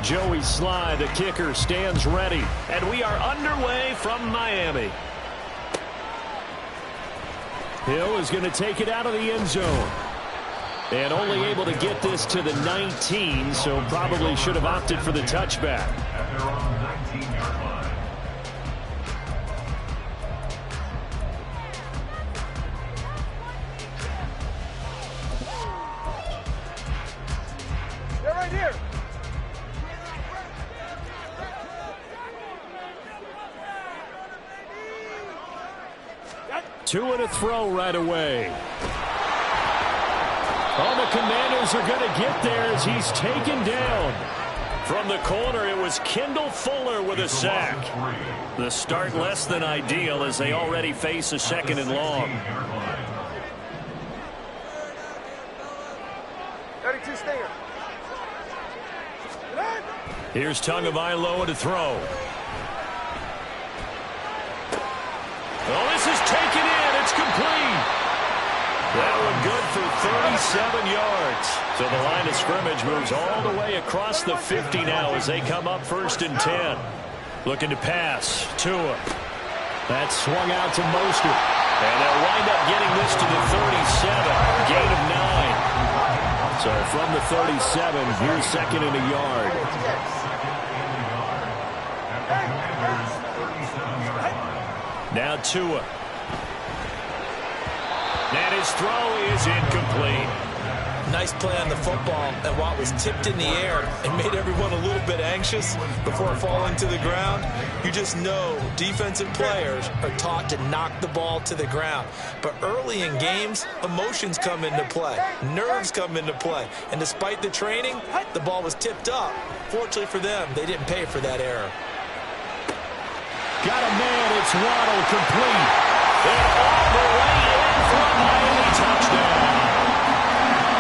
Joey Sly, the kicker, stands ready. And we are underway from Miami. Hill is going to take it out of the end zone. And only able to get this to the 19, so probably should have opted for the touchback. They're right here. Two and a throw right away. Oh, the Commanders are going to get there as he's taken down. From the corner, it was Kendall Fuller with a sack. The start less than ideal as they already face a second and long. 32 stinger. Here's Tagovailoa to throw. Oh, this is taken in. It's complete. That one good for 37 yards. So the line of scrimmage moves all the way across the 50 now as they come up 1st and 10. Looking to pass. Tua. That's swung out to Mostert. And they'll wind up getting this to the 37. Gain of 9. So from the 37, here's second and a yard. Now Tua. And his throw is incomplete. Nice play on the football, and while it was tipped in the air and made everyone a little bit anxious before falling to the ground, you just know defensive players are taught to knock the ball to the ground. But early in games, emotions come into play, nerves come into play, and despite the training, the ball was tipped up. Fortunately for them, they didn't pay for that error. Got a man, it's Waddle, complete. And all the way in for a Miami touchdown.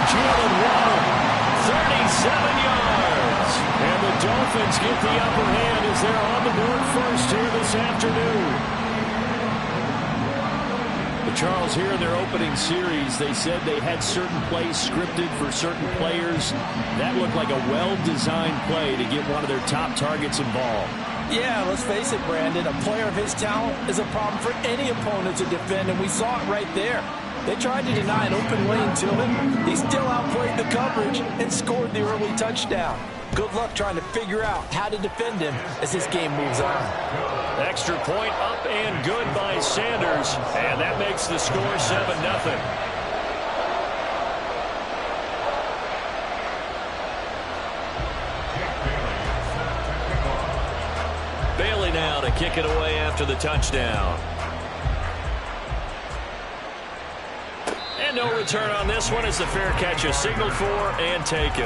Jalen Waddle, 37 yards. And the Dolphins get the upper hand as they're on the board first here this afternoon. But Charles, here in their opening series, they said they had certain plays scripted for certain players. That looked like a well-designed play to get one of their top targets involved. Yeah, let's face it, Brandon. A player of his talent is a problem for any opponent to defend, and we saw it right there. They tried to deny an open lane to him. He still outplayed the coverage and scored the early touchdown. Good luck trying to figure out how to defend him as this game moves on. Extra point up and good by Sanders, and that makes the score 7-0. Bailey now to kick it away after the touchdown. And no return on this one as the fair catch is signaled for and taken.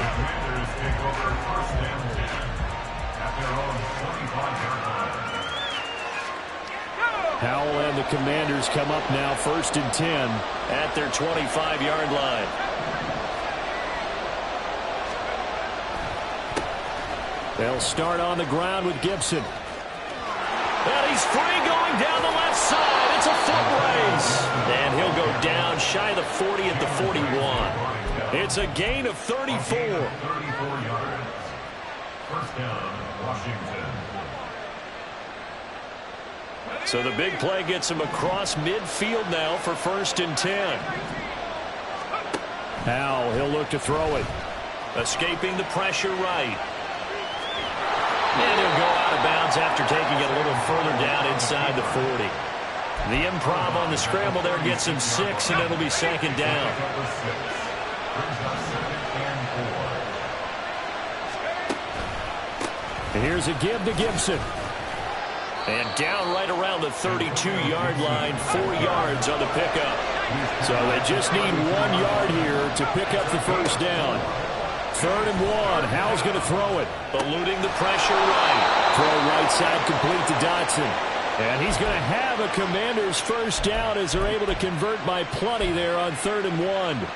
Howell and the Commanders come up now 1st and 10 at their 25-yard line. They'll start on the ground with Gibson. And he's free going down the left side. It's a foot race. And he'll go down shy of the 40 at the 41. It's a gain of 34. 34 yards. First down, Washington. So the big play gets him across midfield now for 1st and 10. Now he'll look to throw it. Escaping the pressure right. And he'll go out of bounds after taking it a little further down inside the 40. The improv on the scramble there gets him 6, and it'll be 2nd down. And here's a give to Gibson. And down right around the 32-yard line, 4 yards on the pickup. So they just need 1 yard here to pick up the first down. 3rd and 1. Howell's going to throw it. Eluding the pressure right. Throw right side complete to Dotson. And he's going to have a Commander's first down as they're able to convert by plenty there on 3rd and 1.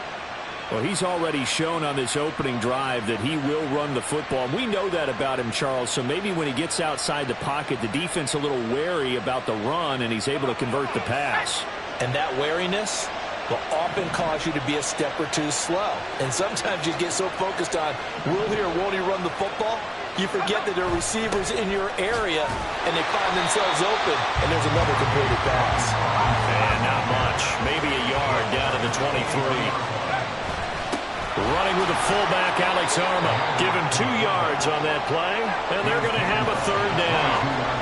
Well, he's already shown on this opening drive that he will run the football. We know that about him, Charles, so maybe when he gets outside the pocket, the defense a little wary about the run, and he's able to convert the pass. And that wariness will often cause you to be a step or two slow. And sometimes you get so focused on will he or won't he run the football You forget that there are receivers in your area, and they find themselves open, and there's another completed pass. And not much. Maybe a yard down to the 23. Running with the fullback, Alex Arma. Give him 2 yards on that play, and they're going to have a 3rd down.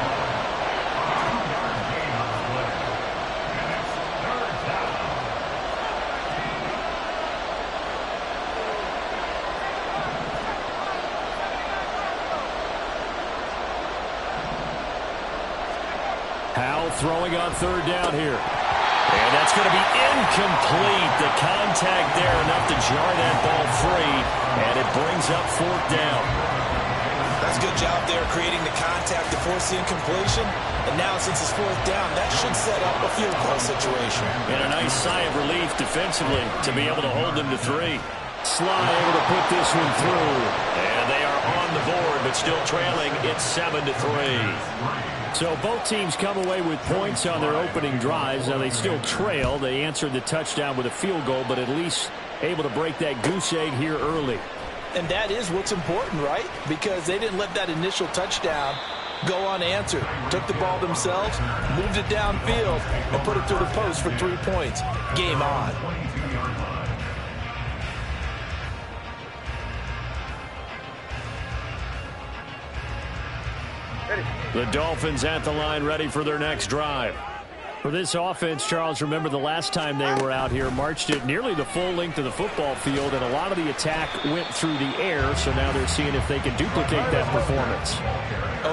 Howell throwing on 3rd down here. And that's going to be incomplete. The contact there enough to jar that ball free. And it brings up 4th down. That's a good job there creating the contact to force the incompletion. And now since it's 4th down, that should set up a field goal situation. And a nice sigh of relief defensively to be able to hold them to 3. Sly able to put this one through. And they are on the board, but still trailing. It's 7-3. So both teams come away with points on their opening drives. Now they still trail. They answered the touchdown with a field goal, but at least able to break that goose egg here early. And that is what's important, right? Because they didn't let that initial touchdown go unanswered. Took the ball themselves, moved it downfield, and put it through the post for 3 points. Game on. The Dolphins at the line, ready for their next drive. For this offense, Charles, remember the last time they were out here, marched it nearly the full length of the football field, and a lot of the attack went through the air, so now they're seeing if they can duplicate that performance.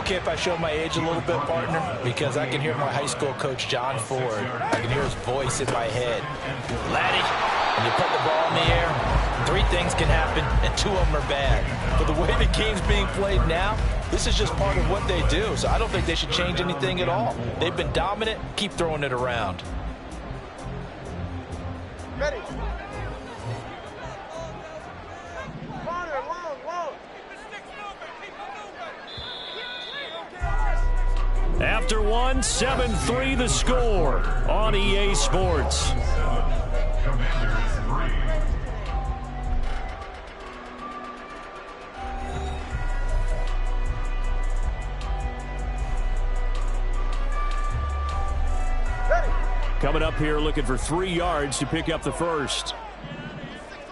Okay, if I show my age a little bit, partner, because I can hear my high school coach, John Ford. I can hear his voice in my head. Laddie, when you put the ball in the air, 3 things can happen, and 2 of them are bad. But the way the game's being played now, this is just part of what they do, so I don't think they should change anything at all. They've been dominant. Keep throwing it around. Ready. Corner, long. After 1, 7-3 the score on EA Sports. Coming up here looking for 3 yards to pick up the first.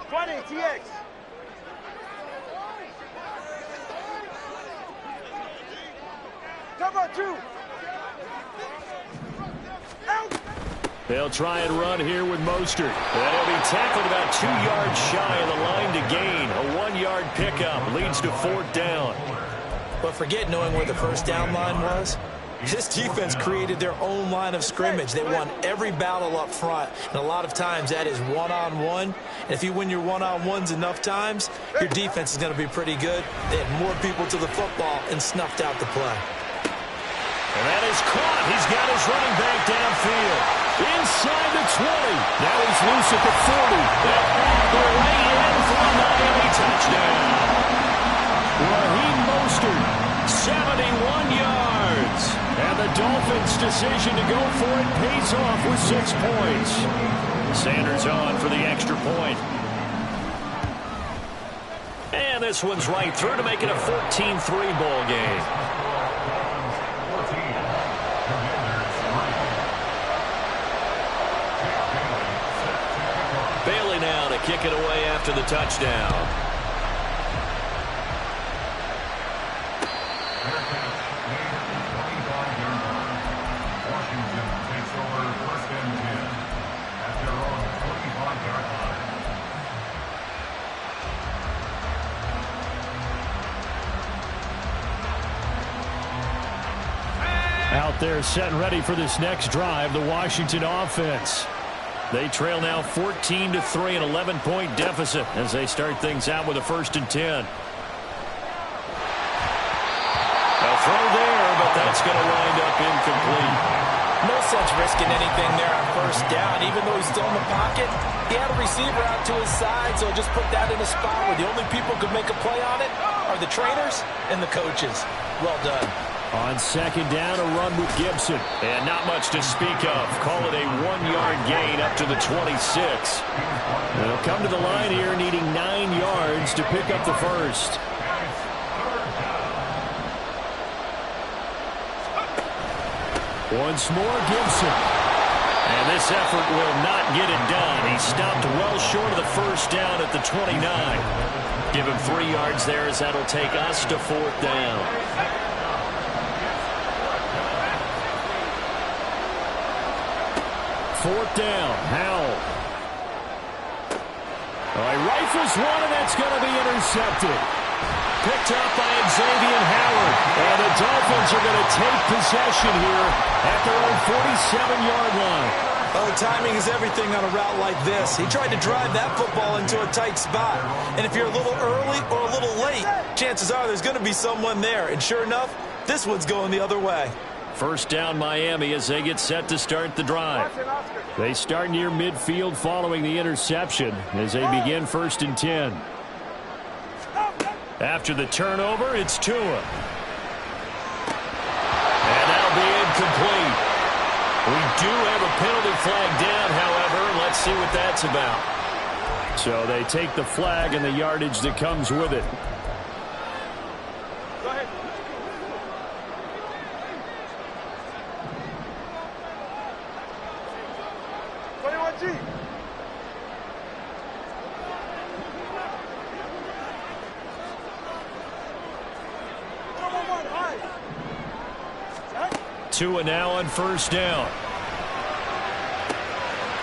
20, TX. Cover 2. Out. They'll try and run here with Mostert. That'll be tackled about 2 yards shy of the line to gain. A 1-yard pickup leads to 4th down. But forget knowing where the first down line was. This defense created their own line of scrimmage. They won every battle up front, and a lot of times that is one-on-one. And if you win your one-on-ones enough times, your defense is going to be pretty good. They had more people to the football and snuffed out the play. And that is caught. He's got his running back downfield. Inside the 20. Now he's loose at the 40. They're right in for a Miami touchdown. Raheem Mostert, 71 yards. And the Dolphins' decision to go for it pays off with 6 points. Sanders on for the extra point. And this one's right through to make it a 14-3 ball game. Bailey now to kick it away after the touchdown. Out there set and ready for this next drive, the Washington offense. They trail now 14-3, an 11-point deficit as they start things out with a 1st and 10. A throw there, but that's going to wind up incomplete. No sense risking anything there on 1st down. Even though he's still in the pocket, he had a receiver out to his side, so just put that in a spot where the only people who could make a play on it are the trainers and the coaches. Well done. On 2nd down, a run with Gibson. And not much to speak of. Call it a 1-yard gain up to the 26. They'll come to the line here needing 9 yards to pick up the first. Once more, Gibson. And this effort will not get it done. He stopped well short of the first down at the 29. Give him 3 yards there as that'll take us to 4th down. Fourth down, Howell. He rifles one, and that's going to be intercepted. Picked up by Xavier Howard. And the Dolphins are going to take possession here at their own 47-yard line. Oh, timing is everything on a route like this. He tried to drive that football into a tight spot. And if you're a little early or a little late, chances are there's going to be someone there. And sure enough, this one's going the other way. First down, Miami, as they get set to start the drive. They start near midfield following the interception as they begin 1st and 10. After the turnover, it's Tua. And that'll be incomplete. We do have a penalty flag down, however. Let's see what that's about. So they take the flag and the yardage that comes with it. Go ahead. Tua now on first down.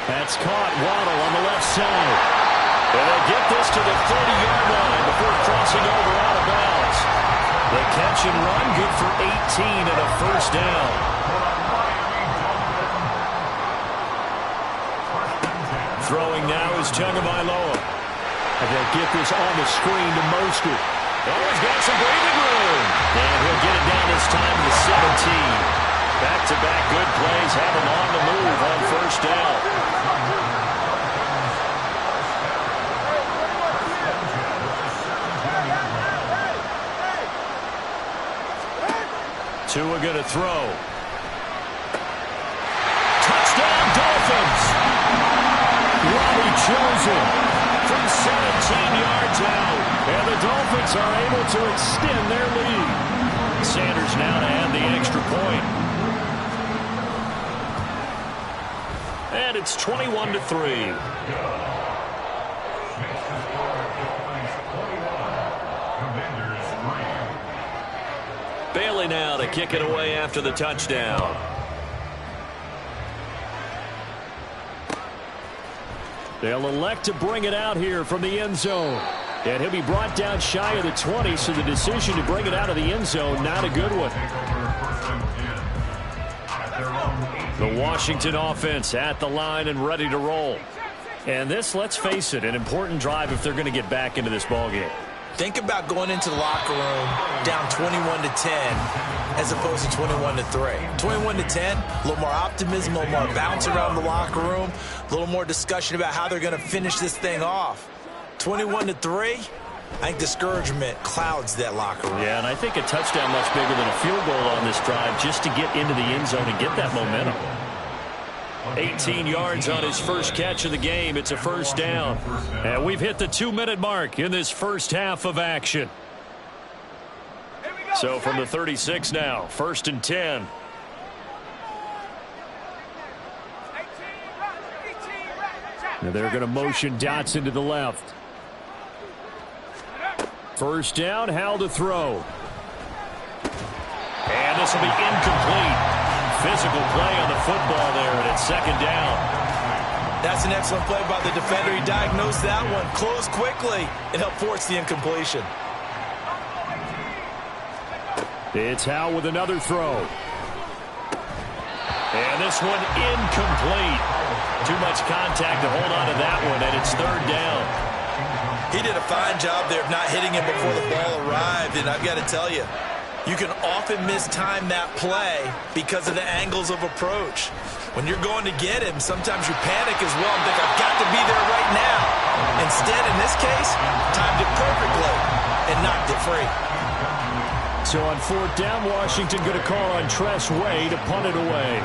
That's caught. Waddle on the left side. And they get this to the 30-yard line before crossing over out of bounds. The catch and run, good for 18 and a first down. Throwing now is Tagovailoa. And they'll get this on the screen to Mostert. Oh, he's got some breathing room. And he'll get it down this time to the 17. Back-to-back good plays have him on the move on first down. Tua going to throw. Touchdown, Dolphins! Robbie chosen from 17 yards out. And the Dolphins are able to extend their lead. Sanders now to add the extra point. And it's 21-3. Bailey now to kick it away after the touchdown. They'll elect to bring it out here from the end zone. And he'll be brought down shy of the 20, so the decision to bring it out of the end zone, not a good one. The Washington offense at the line and ready to roll. And this, let's face it, an important drive if they're going to get back into this ballgame. Think about going into the locker room down 21-10 as opposed to 21-3. 21-10, a little more optimism, a little more bounce around the locker room, a little more discussion about how they're going to finish this thing off. 21-3, I think discouragement clouds that locker room. Yeah, and I think a touchdown much bigger than a field goal on this drive just to get into the end zone and get that momentum. 18 yards on his first catch of the game. It's a first down. And we've hit the 2-minute mark in this first half of action. So from the 36 now, 1st and 10. Now they're going to motion Dotson to the left. First down, Howell to throw. And this will be incomplete. Physical play on the football there, and it's 2nd down. That's an excellent play by the defender. He diagnosed that one, closed quickly, and helped force the incompletion. It's Howell with another throw. And this one incomplete. Too much contact to hold on to that one, and it's 3rd down. He did a fine job there of not hitting him before the ball arrived, and I've got to tell you, you can often mistime that play because of the angles of approach. When you're going to get him, sometimes you panic as well and think, I've got to be there right now. Instead, in this case, timed it perfectly and knocked it free. So on 4th down, Washington going to call on Tress Way to punt it away.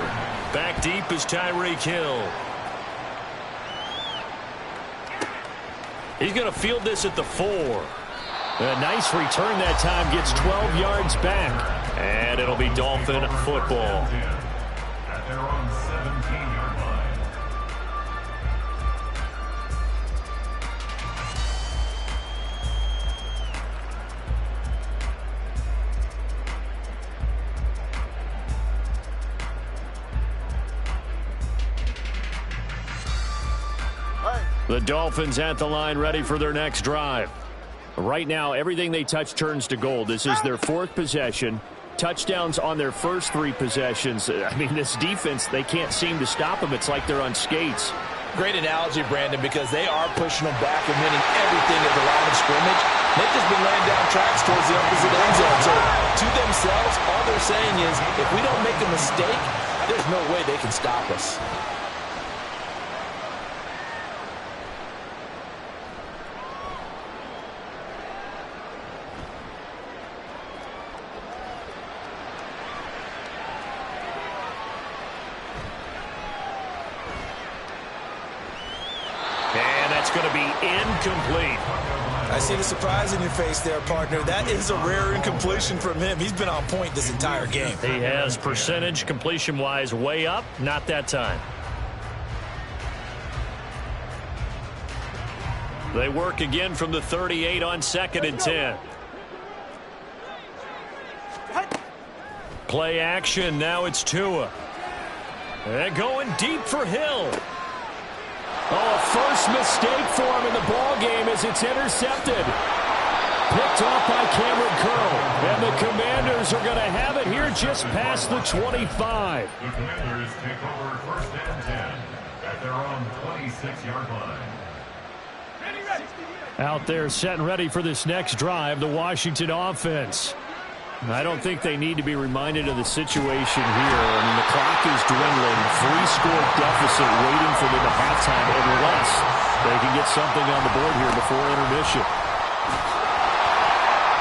Back deep is Tyreek Hill. He's going to field this at the 4. A nice return that time, gets 12 yards back. And it'll be Dolphin football. The Dolphins at the line ready for their next drive. Right now, everything they touch turns to gold. This is their 4th possession. Touchdowns on their first 3 possessions. I mean, this defense, they can't seem to stop them. It's like they're on skates. Great analogy, Brandon, because they are pushing them back and winning everything at the line of scrimmage. They've just been laying down tracks towards the opposite end zone. So to themselves, all they're saying is, if we don't make a mistake, there's no way they can stop us. That's going to be incomplete. I see the surprise in your face there, partner. That is a rare incompletion from him. He's been on point this entire game. He has percentage completion-wise way up. Not that time. They work again from the 38 on 2nd and 10. Play action. Now it's Tua. And going deep for Hill. Oh, a first mistake for him in the ball game as it's intercepted. Picked off by Cameron Curl. And the Commanders are going to have it here just past the 25. The Commanders take over 1st and 10 at their own 26-yard line. Out there set and ready for this next drive, the Washington offense. I don't think they need to be reminded of the situation here. I mean, the clock is dwindling. 3-score deficit waiting for them at halftime unless they can get something on the board here before intermission.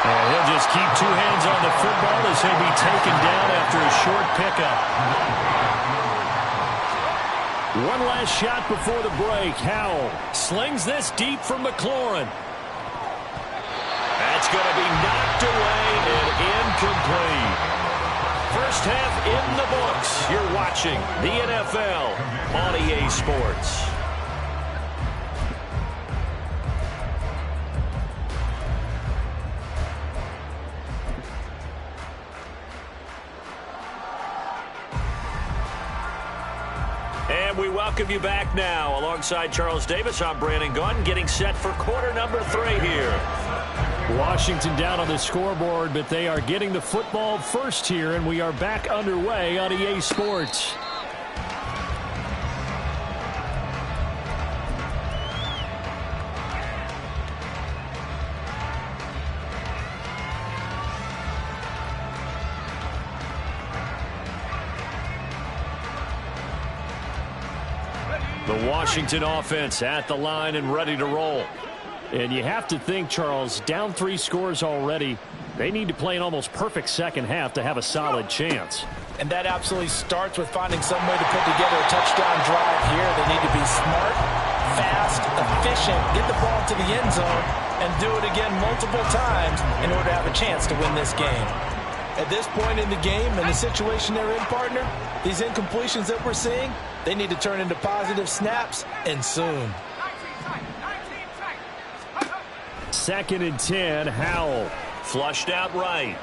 And he'll just keep 2 hands on the football as he'll be taken down after a short pickup. One last shot before the break. Howell slings this deep from McLaurin. That's going to be knocked away and incomplete. First half in the books. You're watching the NFL on EA Sports. And we welcome you back now. Alongside Charles Davis, I'm Brandon Gaudin, getting set for quarter number 3 here. Washington down on the scoreboard, but they are getting the football first here, and we are back underway on EA Sports. The Washington offense at the line and ready to roll. And you have to think, Charles, down 3 scores already. They need to play an almost perfect second half to have a solid chance. And that absolutely starts with finding some way to put together a touchdown drive here. They need to be smart, fast, efficient, get the ball to the end zone, and do it again multiple times in order to have a chance to win this game. At this point in the game and the situation they're in, partner, these incompletions that we're seeing, they need to turn into positive snaps, and soon. 2nd and 10, Howell. Flushed out right.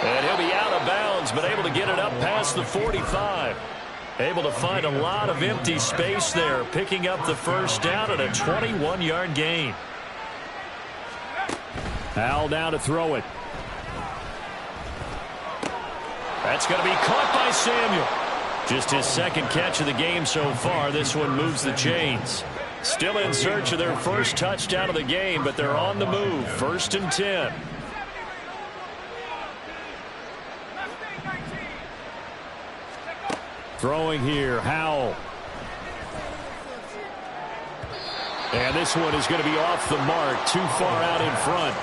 And he'll be out of bounds, but able to get it up past the 45. Able to find a lot of empty space there, picking up the first down at a 21-yard gain. Howell now to throw it. That's going to be caught by Samuel. Just his 2nd catch of the game so far. This one moves the chains. Still in search of their first touchdown of the game, but they're on the move. 1st and 10. Throwing here, Howell. And this one is going to be off the mark, too far out in front.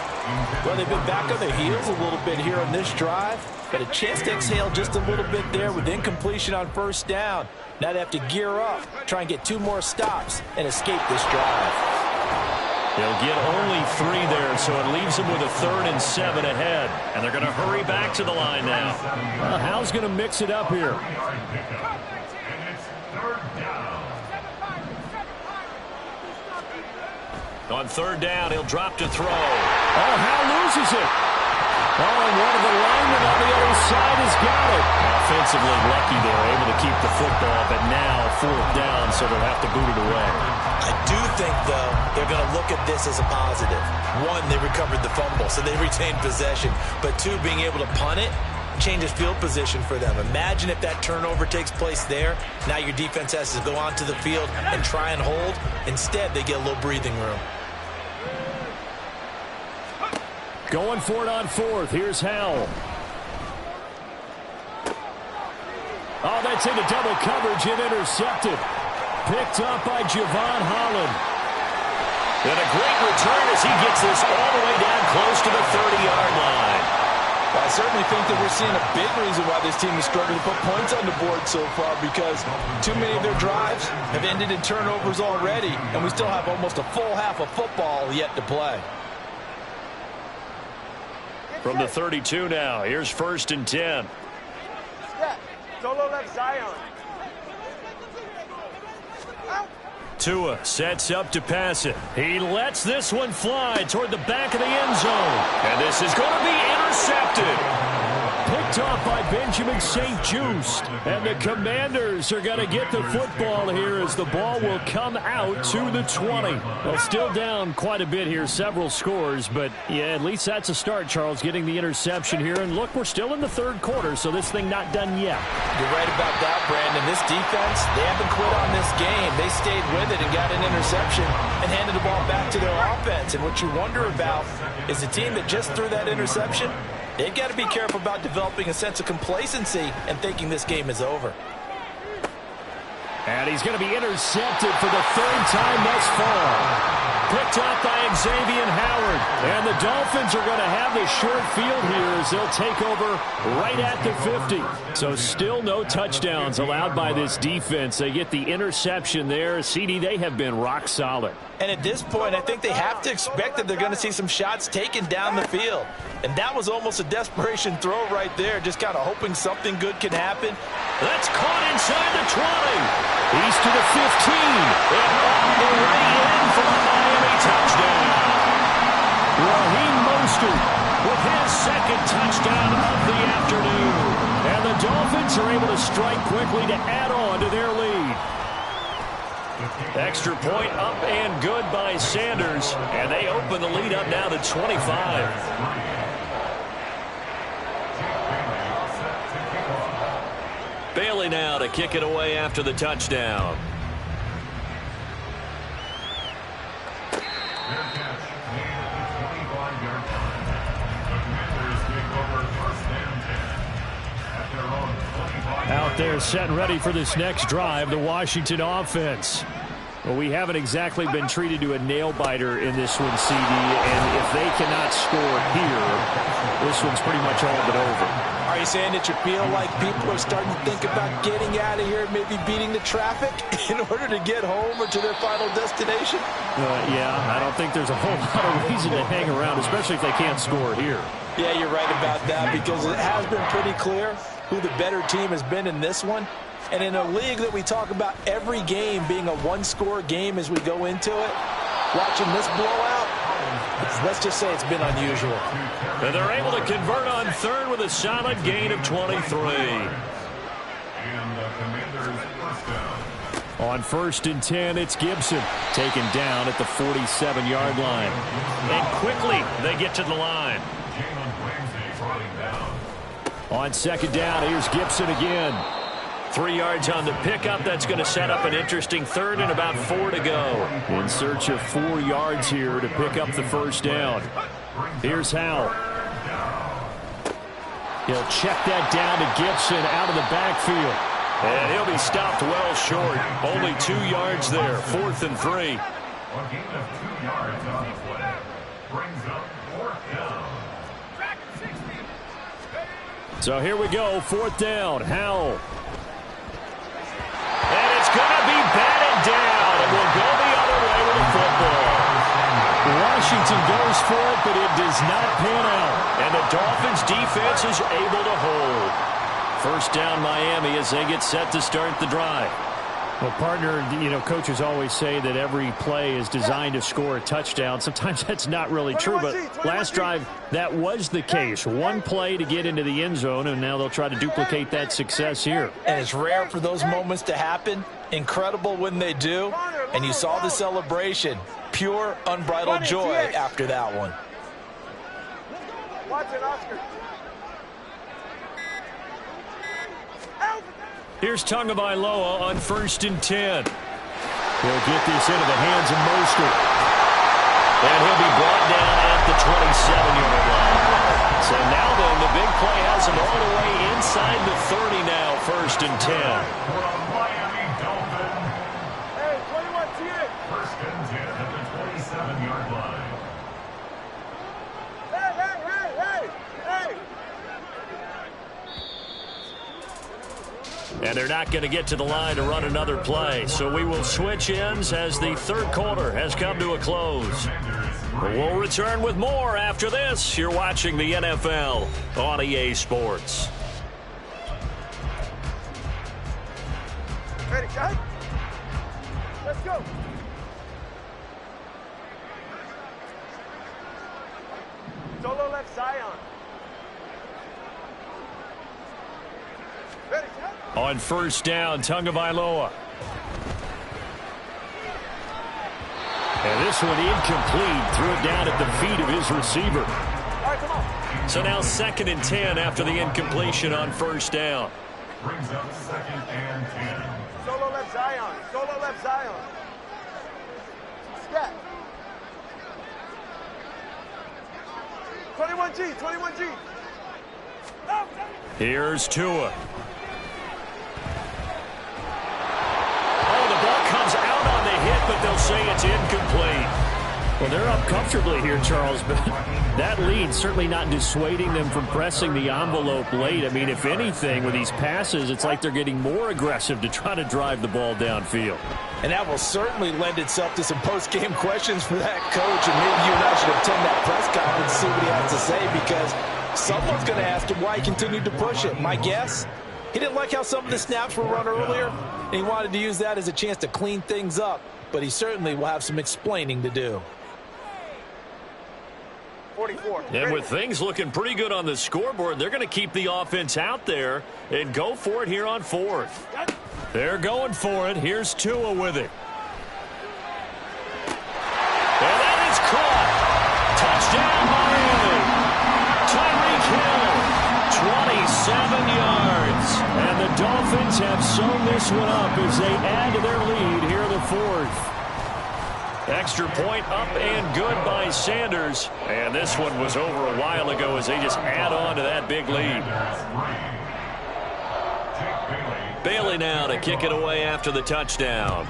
Well, they've been back on their heels a little bit here on this drive, but a chance to exhale just a little bit there with incompletion on 1st down. Now they have to gear up, try and get 2 more stops, and escape this drive. They'll get only 3 there, so it leaves them with a 3rd and 7 ahead. And they're going to hurry back to the line now. Well, Howell's going to mix it up here. On 3rd down, he'll drop to throw. Oh, Howell loses it. Oh, and one of the linemen on the other side has got it. Offensively lucky they're able to keep the football, but now 4th down, so they'll have to boot it away. I do think, though, they're going to look at this as a positive. One, they recovered the fumble, so they retained possession. But two, being able to punt it changes field position for them. Imagine if that turnover takes place there. Now your defense has to go onto the field and try and hold. Instead, they get a little breathing room. Going for it on 4th. Here's Howell. Oh, that's into double coverage and intercepted. Picked up by Javon Holland. And a great return as he gets this all the way down close to the 30-yard line. Well, I certainly think that we're seeing a big reason why this team is struggling to put points on the board so far, because too many of their drives have ended in turnovers already, and we still have almost a full half of football yet to play. From the 32 now, here's 1st and 10. Step. Solo left Zion. Tua sets up to pass it. He lets this one fly toward the back of the end zone. And this is going to be intercepted. Picked off by Benjamin St. Just. And the Commanders are going to get the football here as the ball will come out to the 20. Well, still down quite a bit here, several scores. But, yeah, at least that's a start, Charles, getting the interception here. And, look, we're still in the 3rd quarter, so this thing not done yet. You're right about that, Brandon. This defense, they haven't quit on this game. They stayed with it and got an interception and handed the ball back to their offense. And what you wonder about is the team that just threw that interception, they've got to be careful about developing a sense of complacency and thinking this game is over. And he's going to be intercepted for the 3rd time thus far. Picked up by Xavier Howard. And the Dolphins are going to have the short field here as they'll take over right at the 50. So still no touchdowns allowed by this defense. They get the interception there. CD, they have been rock solid. And at this point, I think they have to expect that they're going to see some shots taken down the field. And that was almost a desperation throw right there, just kind of hoping something good can happen. That's caught inside the 20. He's to the 15. And all the way in for a Miami touchdown. Raheem Mostert with his 2nd touchdown of the afternoon. And the Dolphins are able to strike quickly to add on to their lead. Extra point up and good by Sanders. And they open the lead up now to 25. Bailey now to kick it away after the touchdown. Out there set and ready for this next drive, the Washington offense. Well, we haven't exactly been treated to a nail-biter in this one, CD, and if they cannot score here, this one's pretty much all but over. Are you saying that you feel like people are starting to think about getting out of here, maybe beating the traffic in order to get home or to their final destination? Yeah, I don't think there's a whole lot of reason to hang around, especially if they can't score here. Yeah, you're right about that, because it has been pretty clear who the better team has been in this one. And in a league that we talk about every game being a one-score game as we go into it, watching this blowout, let's just say it's been unusual. And they're able to convert on 3rd with a solid gain of 23. On 1st and 10, it's Gibson taken down at the 47-yard line. And quickly they get to the line. On 2nd down, here's Gibson again. 3 yards on the pickup. That's going to set up an interesting 3rd and about 4 to go. In search of 4 yards here to pick up the 1st down. Here's Howell. He'll check that down to Gibson out of the backfield. And he'll be stopped well short. Only 2 yards there. 4th and 3. A gain of 2 yards on the play brings up 4th down. So here we go. 4th down. Howell. And it's going to be batted down. And we'll go the other way with the football. Washington goes for it, but it does not pan out. And the Dolphins defense is able to hold. 1st down Miami as they get set to start the drive. Well, partner, you know, coaches always say that every play is designed to score a touchdown. Sometimes that's not really true, but last drive, that was the case. One play to get into the end zone, and now they'll try to duplicate that success here. And it's rare for those moments to happen. Incredible when they do. And you saw the celebration. Pure, unbridled joy after that one. Watch it, Oscar. Here's Tagovailoa on 1st and 10. He'll get this into the hands of Mostert. And he'll be brought down at the 27-yard line. So now then, the big play has him all the way inside the 30 now, 1st and 10. Hey, 21 TX. 1st and 10 at the 27-yard line. Hey. And they're not going to get to the line to run another play. So we will switch ends as the third quarter has come to a close. We'll return with more after this. You're watching the NFL on EA Sports. Ready, guys? Let's go. Solo left Zion. Ready, guys? On 1st down, Tagovailoa. And this one incomplete. Threw it down at the feet of his receiver. All right, come on. So now 2nd and 10 after the incompletion on 1st down. Brings up 2nd and 10. Solo left Zion. Solo left Zion. Scat. 21G. 21G. Here's Tua. Oh, the ball comes out on the hit, but they'll say it's incomplete. Well, they're up comfortably here, Charles, but that lead certainly not dissuading them from pressing the envelope late. I mean, if anything, with these passes, it's like they're getting more aggressive to try to drive the ball downfield. And that will certainly lend itself to some post-game questions for that coach. And maybe you and I should attend that press conference and see what he has to say, because someone's going to ask him why he continued to push it. My guess, he didn't like how some of the snaps were run earlier, and he wanted to use that as a chance to clean things up. But he certainly will have some explaining to do. 44. And with things looking pretty good on the scoreboard, they're going to keep the offense out there and go for it here on 4th. They're going for it. Here's Tua with it. And that is caught. Touchdown, Miami. Tyreek Hill, 27 yards. And the Dolphins have sewn this one up as they add to their lead here in the 4th. Extra point up and good by Sanders. And this one was over a while ago as they just add on to that big lead. Bailey now to kick it away after the touchdown.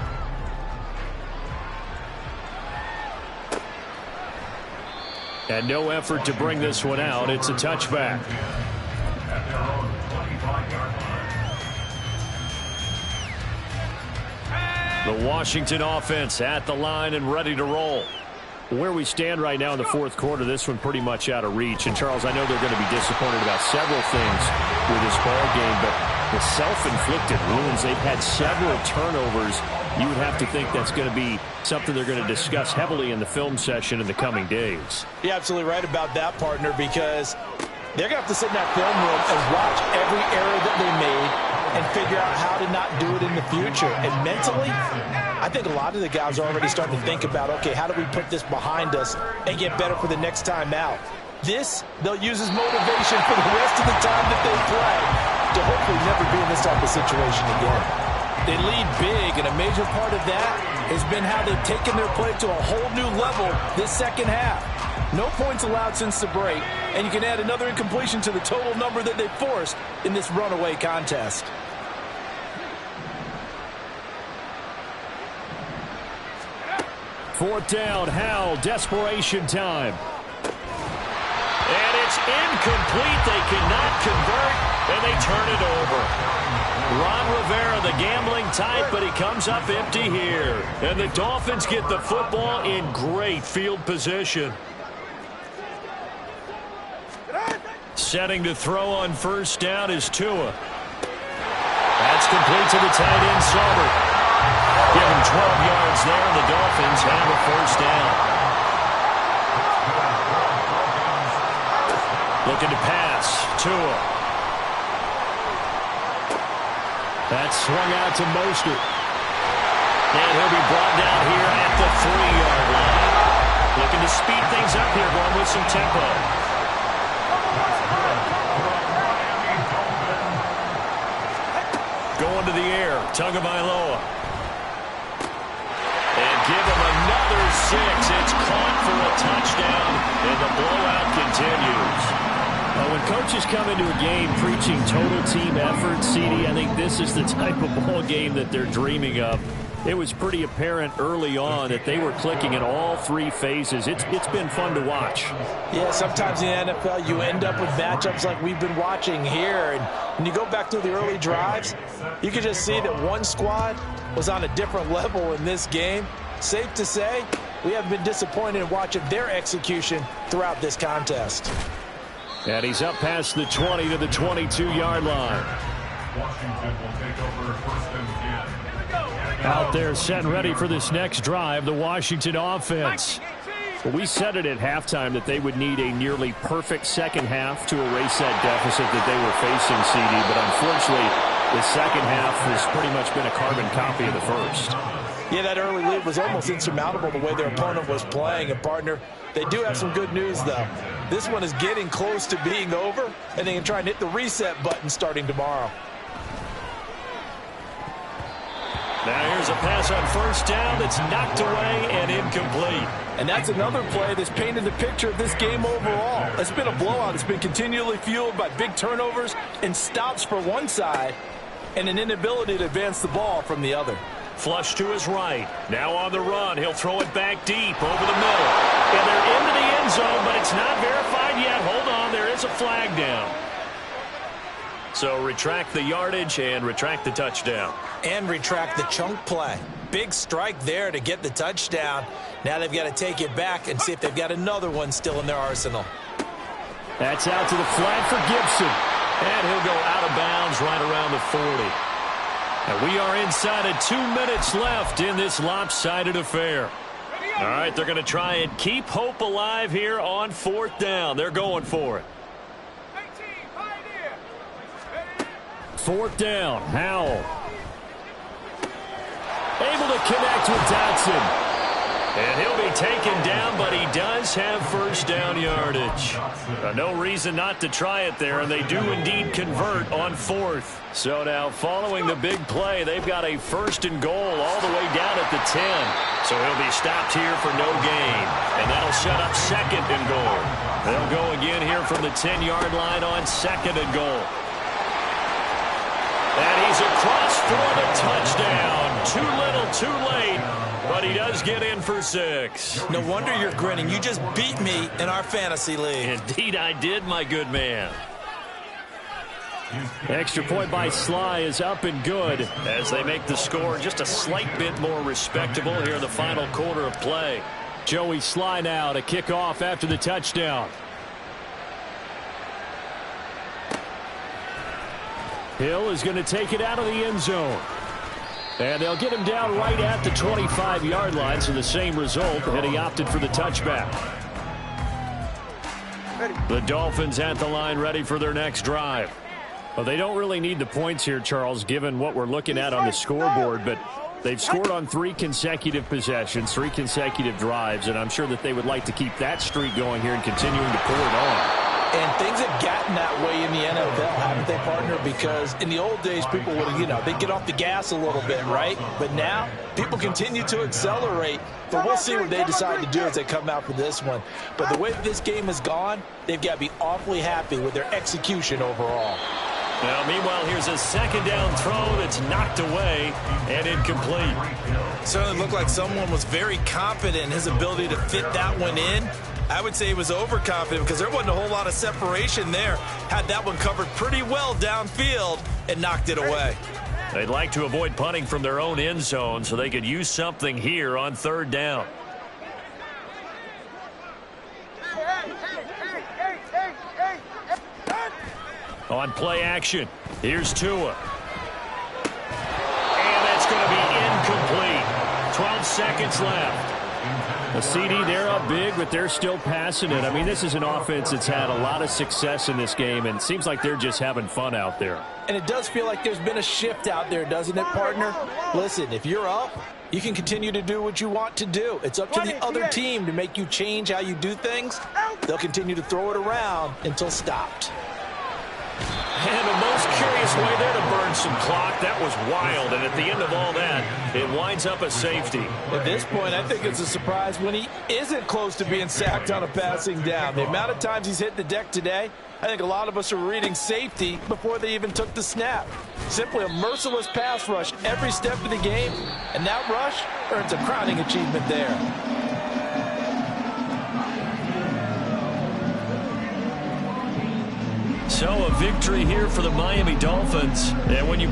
And no effort to bring this one out. It's a touchback. The Washington offense at the line and ready to roll. Where we stand right now in the 4th quarter, this one pretty much out of reach. And, Charles, I know they're going to be disappointed about several things with this ball game, but the self-inflicted wounds, they've had several turnovers. You would have to think that's going to be something they're going to discuss heavily in the film session in the coming days. You're absolutely right about that, partner, because they're going to have to sit in that film room and watch every error that they made and figure out how to not do it in the future. And mentally, I think a lot of the guys are already starting to think about, okay, how do we put this behind us and get better for the next time out? This, they'll use as motivation for the rest of the time that they play to hopefully never be in this type of situation again. They lead big, and a major part of that has been how they've taken their play to a whole new level this second half. No points allowed since the break, and you can add another incompletion to the total number that they forced in this runaway contest. Fourth down, Howell, desperation time. And it's incomplete. They cannot convert, and they turn it over. Ron Rivera, the gambling type, but he comes up empty here. And the Dolphins get the football in great field position. Setting to throw on 1st down is Tua. That's complete to the tight end, Sauber. Give him 12 yards there, and the Dolphins have a first down. Looking to pass. Tua. That's swung out to Mostert. And he'll be brought down here at the 3-yard line. Looking to speed things up here, going with some tempo. Going to the air. Tagovailoa. And give him another 6. It's caught for a touchdown, and the blowout continues. When coaches come into a game preaching total team effort, CD, I think this is the type of ball game that they're dreaming of. It was pretty apparent early on that they were clicking in all 3 phases. It's been fun to watch. Yeah, sometimes in the NFL you end up with matchups like we've been watching here. And when you go back through the early drives, you can just see that one squad was on a different level in this game. Safe to say, we have been disappointed in watching their execution throughout this contest. And he's up past the 20 to the 22-yard line. Washington will take over first and 10. Out there set and ready for this next drive, the Washington offense. Well, we said it at halftime that they would need a nearly perfect second half to erase that deficit that they were facing, CD. But unfortunately, the second half has pretty much been a carbon copy of the first. Yeah, that early lead was almost insurmountable the way their opponent was playing. And, partner, they do have some good news, though. This one is getting close to being over, and they can try and hit the reset button starting tomorrow. Now here's a pass on first down that's knocked away and incomplete. And that's another play that's painted the picture of this game overall. It's been a blowout. It's been continually fueled by big turnovers and stops for one side and an inability to advance the ball from the other. Flush to his right. Now on the run. He'll throw it back deep over the middle. And they're into the end zone, but it's not verified yet. Hold on. There is a flag down. So retract the yardage and retract the touchdown. And retract the chunk play. Big strike there to get the touchdown. Now they've got to take it back and see if they've got another one still in their arsenal. That's out to the flat for Gibson. And he'll go out of bounds right around the 40. And we are inside of 2 minutes left in this lopsided affair. All right, they're going to try and keep hope alive here on 4th down. They're going for it. 4th down, Howell. Able to connect with Dotson. And he'll be taken down, but he does have first down yardage. No reason not to try it there, and they do indeed convert on 4th. So now following the big play, they've got a 1st and goal all the way down at the 10. So he'll be stopped here for no gain. And that'll set up 2nd and goal. They'll go again here from the 10-yard line on 2nd and goal. And he's across for the touchdown. Too little, too late. But he does get in for 6. No wonder you're grinning. You just beat me in our fantasy league. Indeed I did, my good man. Extra point by Sly is up and good as they make the score just a slight bit more respectable here in the final quarter of play. Joey Sly now to kick off after the touchdown. Hill is going to take it out of the end zone. And they'll get him down right at the 25-yard line, so the same result, and he opted for the touchback. The Dolphins at the line ready for their next drive. Well, they don't really need the points here, Charles, given what we're looking at on the scoreboard, but they've scored on 3 consecutive possessions, 3 consecutive drives, and I'm sure that they would like to keep that streak going here and continuing to pour it on. And things have gotten that way in the NFL, haven't they, partner? Because in the old days, people would, they'd get off the gas a little bit, right? But now, people continue to accelerate. But we'll see what they decide to do as they come out for this one. But the way this game has gone, they've got to be awfully happy with their execution overall. Now, meanwhile, here's a 2nd down throw that's knocked away and incomplete. Certainly looked like someone was very confident in his ability to fit that one in. I would say he was overconfident because there wasn't a whole lot of separation there. Had that one covered pretty well downfield and knocked it away. They'd like to avoid punting from their own end zone so they could use something here on 3rd down. On play action, here's Tua. And that's going to be 12 seconds left. A CD, they're up big, but they're still passing it. I mean, this is an offense that's had a lot of success in this game, and it seems like they're just having fun out there. And it does feel like there's been a shift out there, doesn't it, partner? Listen, if you're up, you can continue to do what you want to do. It's up to the other team to make you change how you do things. They'll continue to throw it around until stopped. And the most curious way there to burn some clock. That was wild. And at the end of all that, it winds up a safety. At this point, I think it's a surprise when he isn't close to being sacked on a passing down. The amount of times he's hit the deck today, I think a lot of us are reading safety before they even took the snap. Simply a merciless pass rush every step of the game, and that rush earns a crowning achievement there. So a victory here for the Miami Dolphins. And when you